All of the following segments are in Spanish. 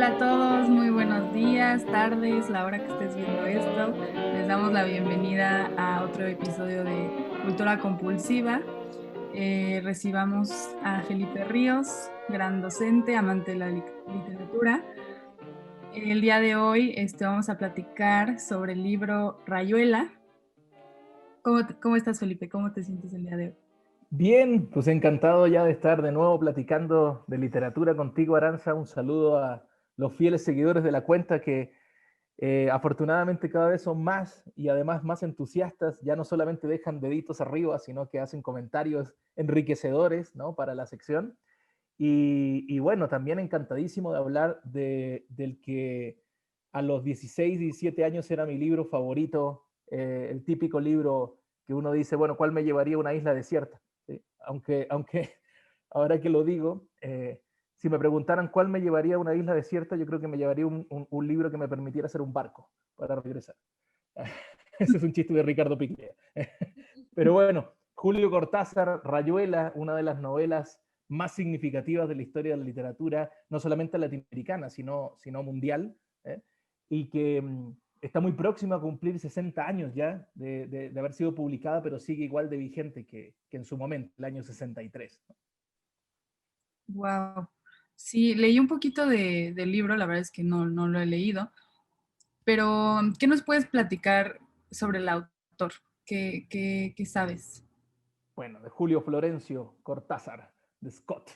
Hola a todos, muy buenos días, tardes, la hora que estés viendo esto. Les damos la bienvenida a otro episodio de Cultura Compulsiva. Recibamos a Felipe Ríos, gran docente, amante de la literatura. El día de hoy vamos a platicar sobre el libro Rayuela. ¿Cómo estás, Felipe? ¿Cómo te sientes el día de hoy? Bien, pues encantado ya de estar de nuevo platicando de literatura contigo, Aranza. Un saludo a los fieles seguidores de la cuenta que afortunadamente cada vez son más y además más entusiastas. Ya no solamente dejan deditos arriba, sino que hacen comentarios enriquecedores, ¿no?, para la sección. Y bueno, también encantadísimo de hablar del que a los 16, 17 años era mi libro favorito, el típico libro que uno dice, bueno, ¿cuál me llevaría a una isla desierta? ¿Sí? Aunque ahora que lo digo, si me preguntaran cuál me llevaría a una isla desierta, yo creo que me llevaría un libro que me permitiera hacer un barco para regresar. Ese es un chiste de Ricardo Piclea. Pero bueno, Julio Cortázar, Rayuela, una de las novelas más significativas de la historia de la literatura, no solamente latinoamericana, sino mundial, ¿eh? Y que está muy próxima a cumplir 60 años ya de haber sido publicada, pero sigue igual de vigente que en su momento, el año 63. Wow. Sí, leí un poquito del libro, la verdad es que no lo he leído, pero ¿qué nos puedes platicar sobre el autor? ¿Qué sabes? Bueno, de Julio Florencio Cortázar, de Scott.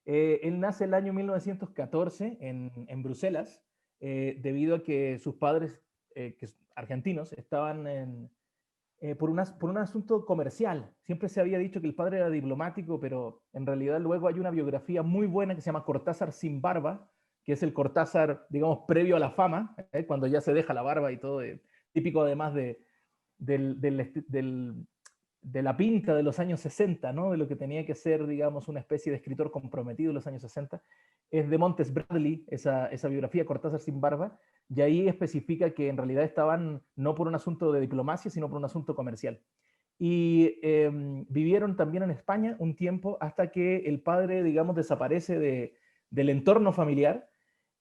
Él nace el año 1914 en Bruselas, debido a que sus padres, argentinos, estaban por un asunto comercial. Siempre se había dicho que el padre era diplomático, pero en realidad luego hay una biografía muy buena que se llama Cortázar sin barba, que es el Cortázar, digamos, previo a la fama, cuando ya se deja la barba y todo, típico además del, del, del, de la pinta de los años 60, ¿no?, de lo que tenía que ser, digamos, una especie de escritor comprometido en los años 60, es de Montes Bradley, esa biografía, Cortázar sin barba, y ahí especifica que en realidad estaban no por un asunto de diplomacia, sino por un asunto comercial. Y vivieron también en España un tiempo hasta que el padre, digamos, desaparece del entorno familiar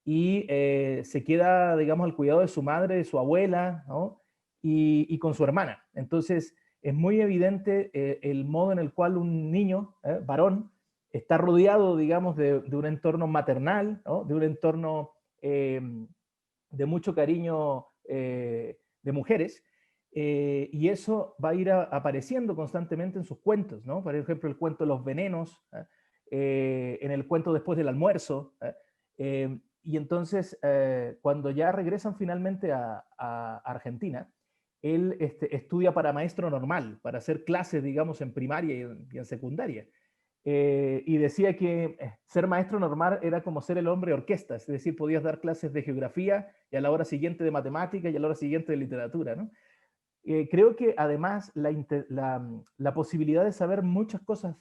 y se queda, digamos, al cuidado de su madre, de su abuela, ¿no?, y con su hermana. Entonces, es muy evidente el modo en el cual un niño, varón, está rodeado, digamos, de un entorno maternal, ¿no?, de un entorno de mucho cariño de mujeres, y eso va a ir apareciendo constantemente en sus cuentos, ¿no? Por ejemplo, el cuento Los Venenos, en el cuento Después del Almuerzo, y entonces, cuando ya regresan finalmente a Argentina, él estudia para maestro normal, para hacer clases, digamos, en primaria y en secundaria. Y decía que ser maestro normal era como ser el hombre orquesta, es decir, podías dar clases de geografía y a la hora siguiente de matemática y a la hora siguiente de literatura, ¿no? Creo que además la posibilidad de saber muchas cosas,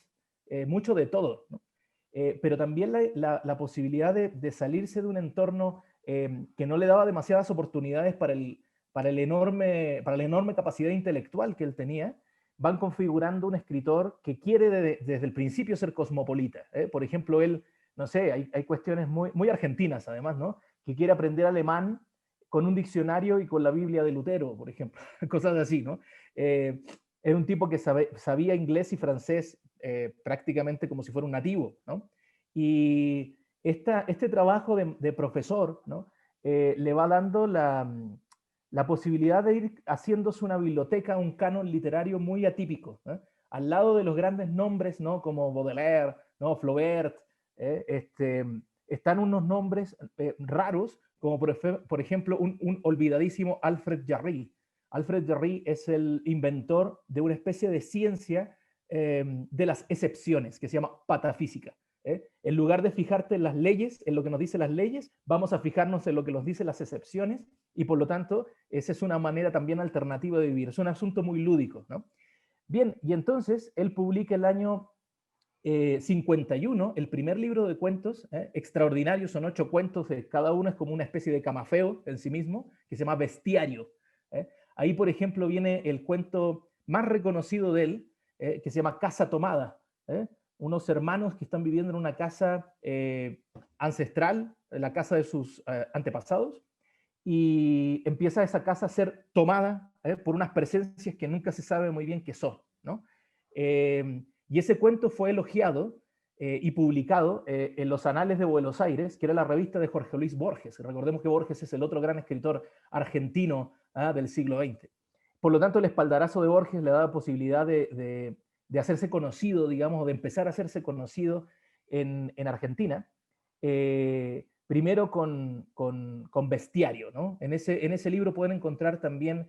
mucho de todo, ¿no? Pero también la posibilidad de salirse de un entorno que no le daba demasiadas oportunidades para la enorme capacidad intelectual que él tenía, van configurando un escritor que quiere desde el principio ser cosmopolita. Por ejemplo, él, no sé, hay cuestiones muy argentinas además, ¿no?, que quiere aprender alemán con un diccionario y con la Biblia de Lutero, por ejemplo, cosas así, ¿no? Es un tipo que sabía inglés y francés prácticamente como si fuera un nativo, ¿no? Y este trabajo de profesor, ¿no?, le va dando la posibilidad de ir haciéndose una biblioteca, un canon literario muy atípico, ¿eh? Al lado de los grandes nombres, ¿no?, como Baudelaire, ¿no?, Flaubert, están unos nombres raros, como por ejemplo un olvidadísimo Alfred Jarry. Alfred Jarry es el inventor de una especie de ciencia de las excepciones, que se llama patafísica. En lugar de fijarte en las leyes, en lo que nos dicen las leyes, vamos a fijarnos en lo que nos dicen las excepciones, y por lo tanto, esa es una manera también alternativa de vivir. Es un asunto muy lúdico, ¿no? Bien, y entonces él publica el año 51, el primer libro de cuentos, extraordinarios, son 8 cuentos, cada uno es como una especie de camafeo en sí mismo, que se llama Bestiario. Ahí, por ejemplo, viene el cuento más reconocido de él, que se llama Casa Tomada. Unos hermanos que están viviendo en una casa ancestral, la casa de sus antepasados, y empieza esa casa a ser tomada por unas presencias que nunca se sabe muy bien qué son, ¿no? Y ese cuento fue elogiado y publicado en los Anales de Buenos Aires, que era la revista de Jorge Luis Borges. Recordemos que Borges es el otro gran escritor argentino del siglo XX. Por lo tanto, el espaldarazo de Borges le daba posibilidad de hacerse conocido, digamos, de empezar a hacerse conocido en Argentina. Primero con Bestiario, ¿no? En ese libro pueden encontrar también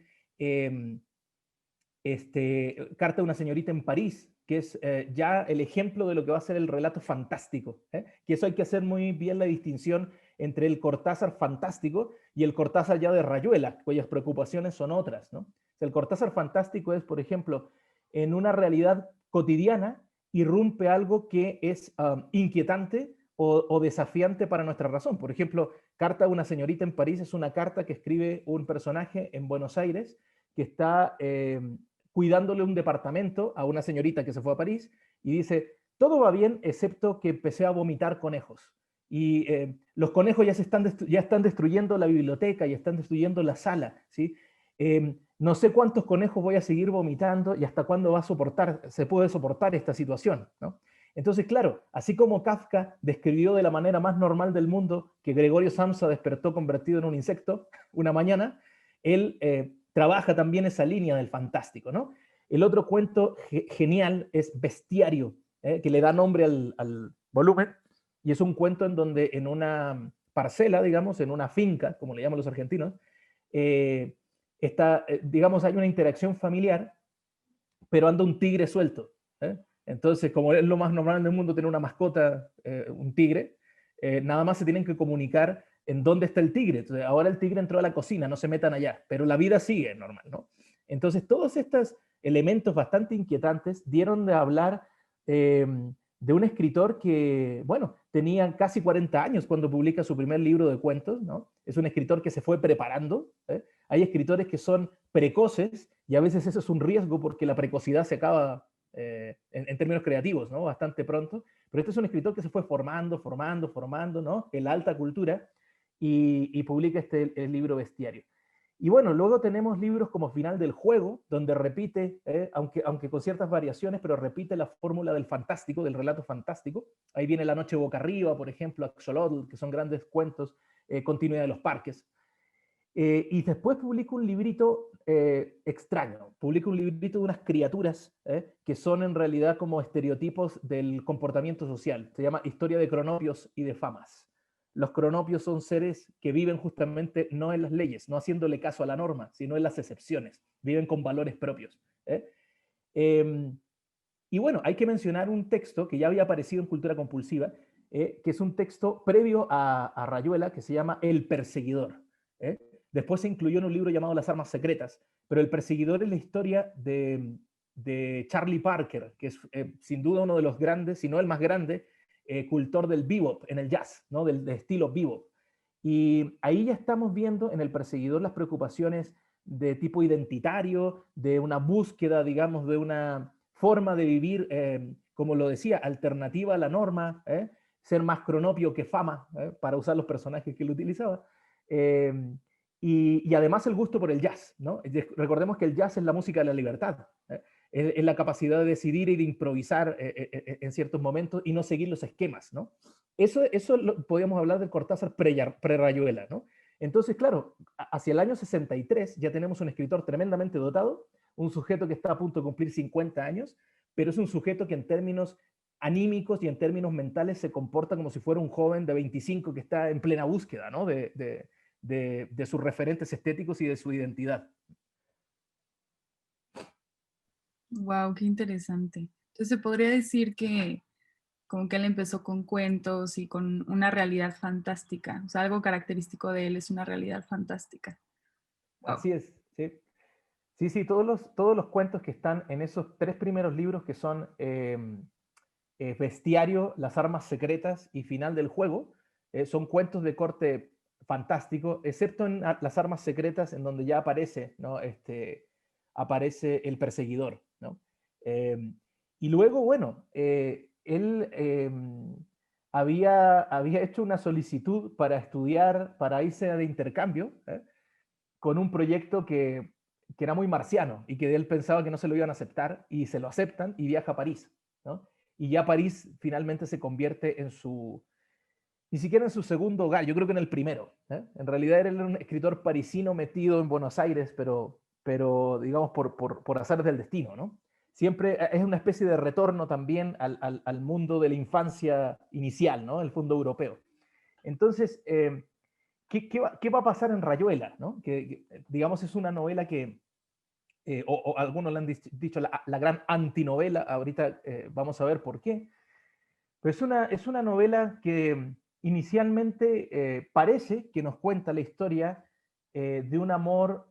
Carta de una señorita en París, que es ya el ejemplo de lo que va a ser el relato fantástico, que eso hay que hacer muy bien la distinción entre el Cortázar fantástico y el Cortázar ya de Rayuela, cuyas preocupaciones son otras, ¿no? El Cortázar fantástico es, por ejemplo, en una realidad cotidiana irrumpe algo que es inquietante o desafiante para nuestra razón. Por ejemplo, Carta de una señorita en París es una carta que escribe un personaje en Buenos Aires que está cuidándole un departamento a una señorita que se fue a París y dice, todo va bien excepto que empecé a vomitar conejos. Y los conejos ya están destruyendo la biblioteca y están destruyendo la sala, ¿sí? No sé cuántos conejos voy a seguir vomitando y hasta cuándo se puede soportar esta situación, ¿no? Entonces, claro, así como Kafka describió de la manera más normal del mundo que Gregorio Samsa despertó convertido en un insecto una mañana, él trabaja también esa línea del fantástico, ¿no? El otro cuento genial es Bestiario, que le da nombre al volumen, y es un cuento en donde en una parcela, digamos, en una finca, como le llaman los argentinos, digamos, hay una interacción familiar, pero anda un tigre suelto. Entonces, como es lo más normal del mundo tener una mascota, un tigre, nada más se tienen que comunicar en dónde está el tigre. Entonces, ahora el tigre entró a la cocina, no se metan allá, pero la vida sigue normal, ¿no? Entonces, todos estos elementos bastante inquietantes dieron de hablar de un escritor que, bueno, tenía casi 40 años cuando publica su primer libro de cuentos, ¿no? Es un escritor que se fue preparando. Hay escritores que son precoces y a veces eso es un riesgo porque la precocidad se acaba en términos creativos, ¿no? Bastante pronto. Pero este es un escritor que se fue formando, ¿no? En la alta cultura y publica el libro Bestiario. Y bueno, luego tenemos libros como Final del Juego, donde repite, aunque con ciertas variaciones, pero repite la fórmula del fantástico, del relato fantástico. Ahí viene La Noche Boca Arriba, por ejemplo, Axolotl, que son grandes cuentos, Continuidad de los Parques. Y después publica un librito extraño, publica un librito de unas criaturas que son en realidad como estereotipos del comportamiento social. Se llama Historia de Cronopios y de Famas. Los cronopios son seres que viven justamente no en las leyes, no haciéndole caso a la norma, sino en las excepciones. Viven con valores propios. Y bueno, hay que mencionar un texto que ya había aparecido en Cultura Compulsiva, que es un texto previo a Rayuela, que se llama El Perseguidor. Después se incluyó en un libro llamado Las Armas Secretas, pero El Perseguidor es la historia de Charlie Parker, que es sin duda uno de los grandes, si no el más grande, cultor del bebop en el jazz, ¿no? del estilo bebop. Y ahí ya estamos viendo en El Perseguidor las preocupaciones de tipo identitario, de una búsqueda, digamos, de una forma de vivir, como lo decía, alternativa a la norma, ser más cronopio que fama, para usar los personajes que él utilizaba. Y además el gusto por el jazz, ¿no? Recordemos que el jazz es la música de la libertad, es la capacidad de decidir y de improvisar en ciertos momentos y no seguir los esquemas, ¿no? Eso podríamos hablar del Cortázar pre-Rayuela, ¿no? Entonces, claro, hacia el año 63 ya tenemos un escritor tremendamente dotado, un sujeto que está a punto de cumplir 50 años, pero es un sujeto que en términos anímicos y en términos mentales se comporta como si fuera un joven de 25 que está en plena búsqueda, ¿no? de sus referentes estéticos y de su identidad. Wow, qué interesante. Entonces se podría decir que como que él empezó con cuentos y con una realidad fantástica. O sea, algo característico de él es una realidad fantástica. Wow. Así es, sí. Sí, todos los cuentos que están en esos 3 primeros libros que son Bestiario, Las Armas Secretas y Final del Juego, son cuentos de corte fantástico, excepto en Las Armas Secretas, en donde ya aparece, ¿no? Aparece el perseguidor, ¿no? Y luego, bueno, él había hecho una solicitud para estudiar, para irse de intercambio, con un proyecto que era muy marciano y que él pensaba que no se lo iban a aceptar y se lo aceptan y viaja a París, ¿no? Y ya París finalmente se convierte en su, ni siquiera en su segundo hogar, yo creo que en el primero. En realidad era un escritor parisino metido en Buenos Aires, pero digamos por azares del destino, ¿no? Siempre es una especie de retorno también al mundo de la infancia inicial, ¿no? El mundo europeo. Entonces, ¿qué va a pasar en Rayuela? ¿No? Digamos, es una novela que, o algunos le han dicho la gran antinovela, ahorita vamos a ver por qué, pero es una novela que inicialmente parece que nos cuenta la historia de un amor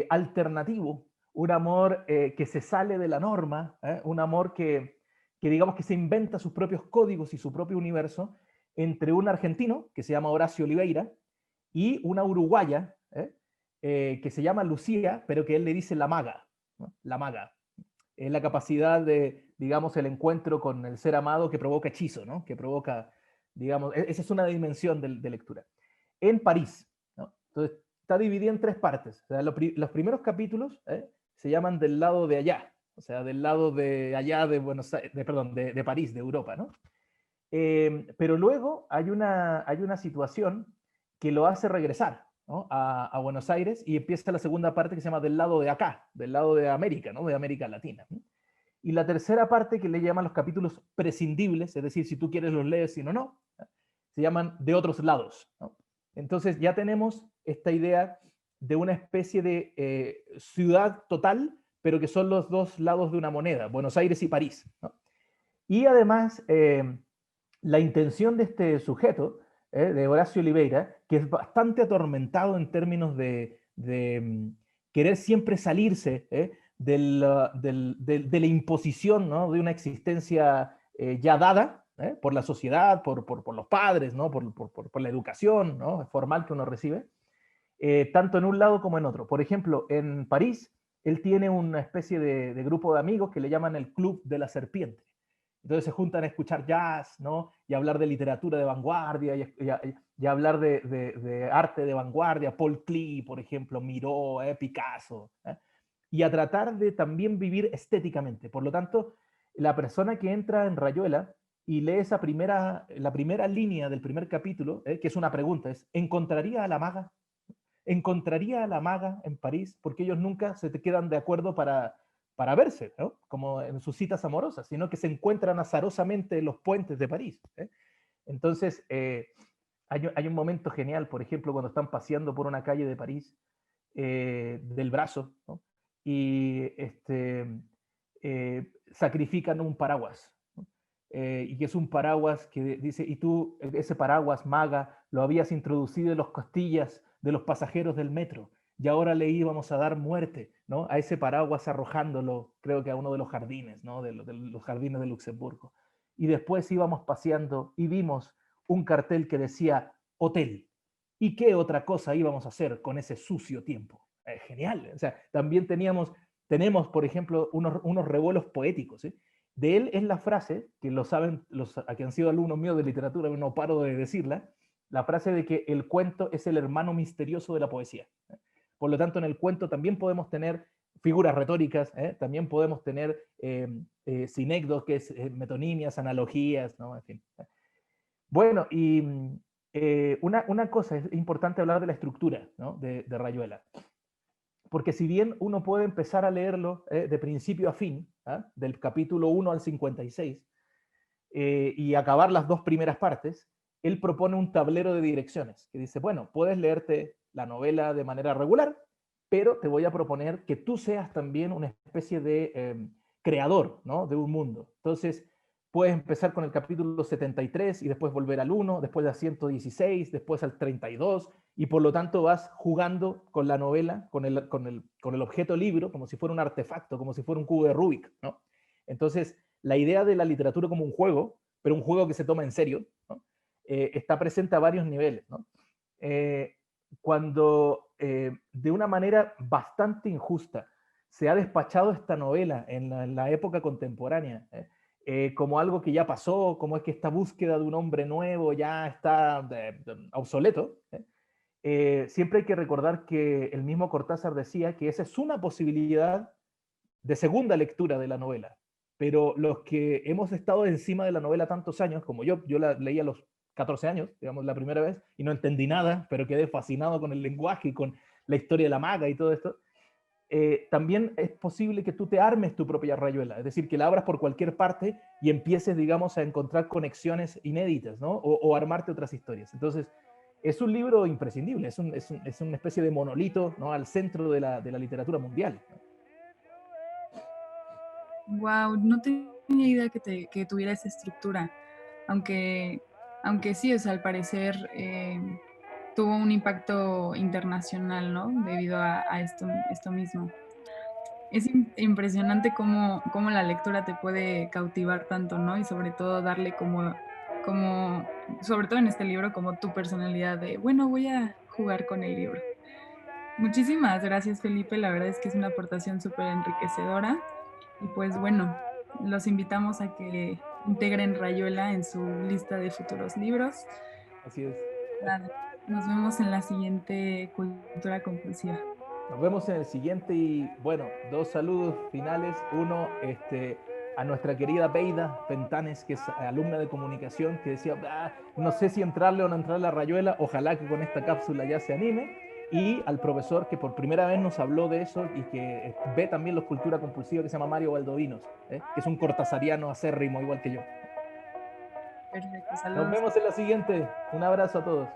alternativo, un amor que se sale de la norma, un amor que digamos que se inventa sus propios códigos y su propio universo entre un argentino que se llama Horacio Oliveira y una uruguaya que se llama Lucía, pero que él le dice la maga, ¿no? La maga. Es la capacidad de, digamos, el encuentro con el ser amado que provoca hechizo, ¿no? Que provoca, digamos, esa es una dimensión de lectura. En París, ¿no? Entonces, está dividida en tres partes. O sea, los primeros capítulos se llaman del lado de allá, o sea, del lado de allá de Buenos Aires, perdón, de París, de Europa, ¿no? Pero luego hay una situación que lo hace regresar, ¿no? A Buenos Aires y empieza la segunda parte que se llama del lado de acá, del lado de América, ¿no? De América Latina, ¿no? Y la tercera parte que le llaman los capítulos prescindibles, es decir, si tú quieres los lees, si no, no, se llaman de otros lados, ¿no? Entonces ya tenemos esta idea de una especie de ciudad total, pero que son los dos lados de una moneda, Buenos Aires y París, ¿no? Y además, la intención de este sujeto, de Horacio Oliveira, que es bastante atormentado en términos de querer siempre salirse de la imposición, ¿no? De una existencia ya dada por la sociedad, por los padres, ¿no? por la educación, ¿no? formal que uno recibe, tanto en un lado como en otro. Por ejemplo, en París, él tiene una especie de grupo de amigos que le llaman el Club de la Serpiente. Entonces se juntan a escuchar jazz, ¿no? Y a hablar de literatura de vanguardia, y hablar de arte de vanguardia, Paul Klee, por ejemplo, Miró, Picasso, y a tratar de también vivir estéticamente. Por lo tanto, la persona que entra en Rayuela y lee la primera línea del primer capítulo, que es una pregunta, es, ¿encontraría a la maga? ¿Encontraría a la maga en París? Porque ellos nunca se te quedan de acuerdo para verse, ¿no? Como en sus citas amorosas, sino que se encuentran azarosamente en los puentes de París. Entonces, hay un momento genial, por ejemplo, cuando están paseando por una calle de París, del brazo, ¿no? Y sacrifican un paraguas, ¿no? Y que es un paraguas que dice, y tú, ese paraguas maga, lo habías introducido en las costillas de los pasajeros del metro, y ahora le íbamos a dar muerte, ¿no? A ese paraguas arrojándolo, creo que a uno de los jardines, ¿no? De los jardines de Luxemburgo. Y después íbamos paseando y vimos un cartel que decía hotel. ¿Y qué otra cosa íbamos a hacer con ese sucio tiempo? Genial. O sea, también tenemos, por ejemplo, unos revuelos poéticos. De él es la frase, que lo saben los que han sido alumnos míos de literatura, no paro de decirla, la frase de que el cuento es el hermano misterioso de la poesía. Por lo tanto, en el cuento también podemos tener figuras retóricas, también podemos tener sinécdoques, metonimias, analogías, ¿no? En fin. Bueno, y una cosa, es importante hablar de la estructura, ¿no? de Rayuela. Porque si bien uno puede empezar a leerlo de principio a fin, del capítulo 1 al 56, y acabar las dos primeras partes, él propone un tablero de direcciones que dice, bueno, puedes leerte la novela de manera regular, pero te voy a proponer que tú seas también una especie de creador, ¿no? De un mundo. Entonces, puedes empezar con el capítulo 73 y después volver al 1, después al 116, después al 32, y por lo tanto vas jugando con la novela, con el objeto libro, como si fuera un artefacto, como si fuera un cubo de Rubik, ¿no? Entonces, la idea de la literatura como un juego, pero un juego que se toma en serio, ¿no? Está presente a varios niveles, ¿no? Cuando de una manera bastante injusta se ha despachado esta novela en la época contemporánea, como algo que ya pasó, como es que esta búsqueda de un hombre nuevo ya está obsoleto. Siempre hay que recordar que el mismo Cortázar decía que esa es una posibilidad de segunda lectura de la novela, pero los que hemos estado encima de la novela tantos años, como yo la leí a los 14 años, digamos, la primera vez, y no entendí nada, pero quedé fascinado con el lenguaje y con la historia de la maga y todo esto. También es posible que tú te armes tu propia rayuela, es decir, que la abras por cualquier parte y empieces, digamos, a encontrar conexiones inéditas, ¿no? O armarte otras historias. Entonces, es un libro imprescindible, es una especie de monolito, ¿no? Al centro de la literatura mundial. Wow, no tenía idea que tuviera esa estructura, aunque, aunque sí, o sea, al parecer tuvo un impacto internacional, ¿no? Debido a esto mismo. Es impresionante cómo la lectura te puede cautivar tanto, ¿no? Y sobre todo darle sobre todo en este libro, como tu personalidad de, bueno, voy a jugar con el libro. Muchísimas gracias, Felipe. La verdad es que es una aportación súper enriquecedora. Y pues bueno, los invitamos a que integren Rayuela en su lista de futuros libros. Así es. Nada, nos vemos en la siguiente Cultura Compulsiva. Nos vemos en el siguiente y bueno, dos saludos finales. Uno, a nuestra querida Beida Fentanes, que es alumna de comunicación, que decía, no sé si entrarle o no entrarle a Rayuela, ojalá que con esta cápsula ya se anime. Y al profesor que por primera vez nos habló de eso y que ve también los Cultura Compulsiva, que se llama Mario Valdovinos, que es un cortasariano acérrimo igual que yo. Perfecto, Nos saludos. vemos en la siguiente. Un abrazo a todos.